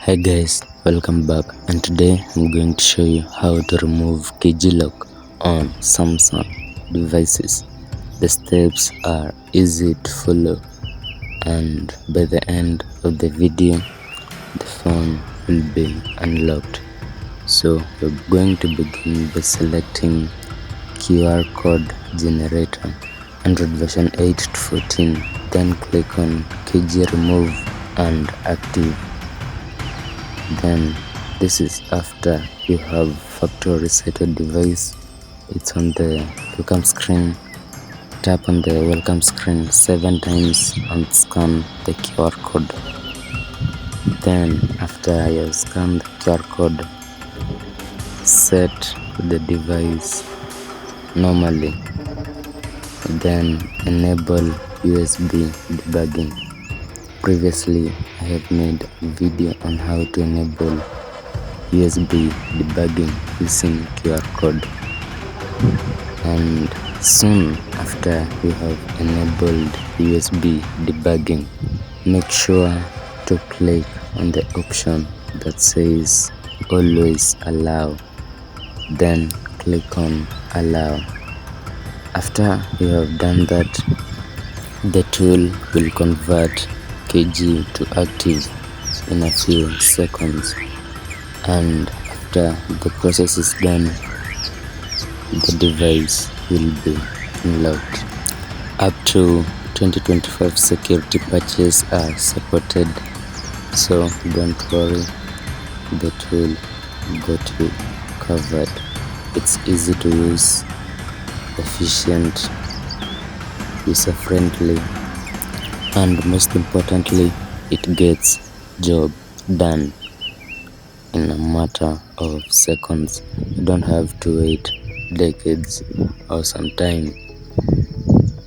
Hi guys, welcome back, and today I'm going to show you how to remove KG lock on Samsung devices. The steps are easy to follow, and by the end of the video the phone will be unlocked. So we're going to begin by selecting QR code generator, Android version 8 to 14, then click on KG remove and active. Then this is after you have factory resetted device. It's on the welcome screen. Tap on the welcome screen 7 times and scan the QR code. Then after you have scanned the QR code, set the device normally. Then enable USB debugging. Previously I have made a video on how to enable USB debugging using QR code, and soon after you have enabled USB debugging, make sure to click on the option that says always allow, then click on allow. After you have done that, the tool will convert KG to active in a few seconds, and after the process is done, the device will be unlocked. Up to 2025 security patches are supported, so don't worry, the tool got you covered. It's easy to use, efficient, user friendly, and most importantly, it gets job done in a matter of seconds. You don't have to wait decades or some time.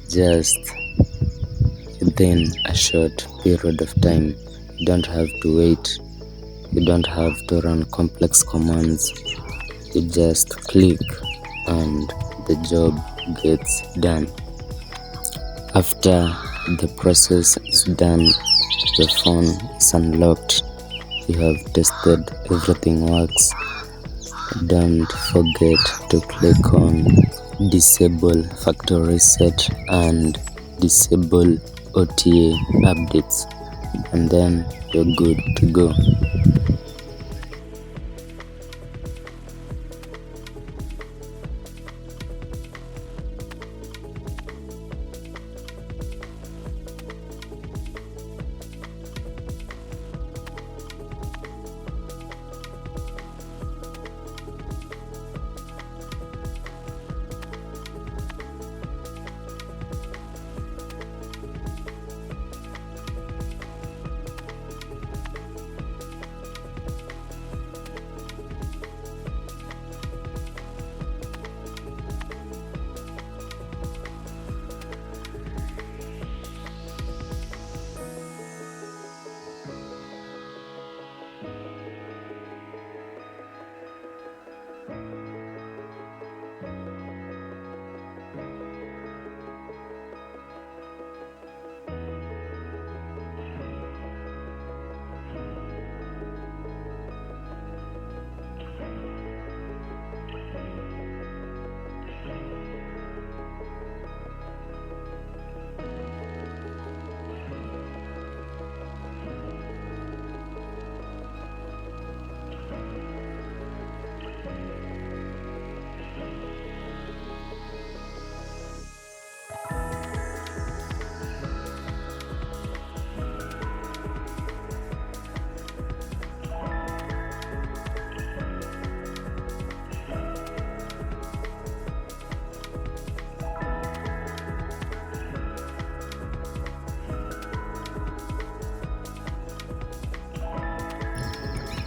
Just within a short period of time. You don't have to wait. You don't have to run complex commands. You just click and the job gets done. After the process is done, your phone is unlocked. You have tested everything works. Don't forget to click on disable factory reset and disable OTA updates, and then you're good to go.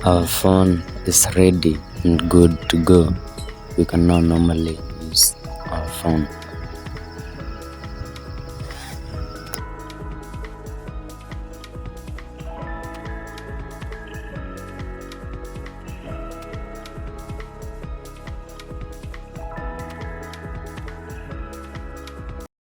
Our phone is ready and good to go. We can now normally use our phone.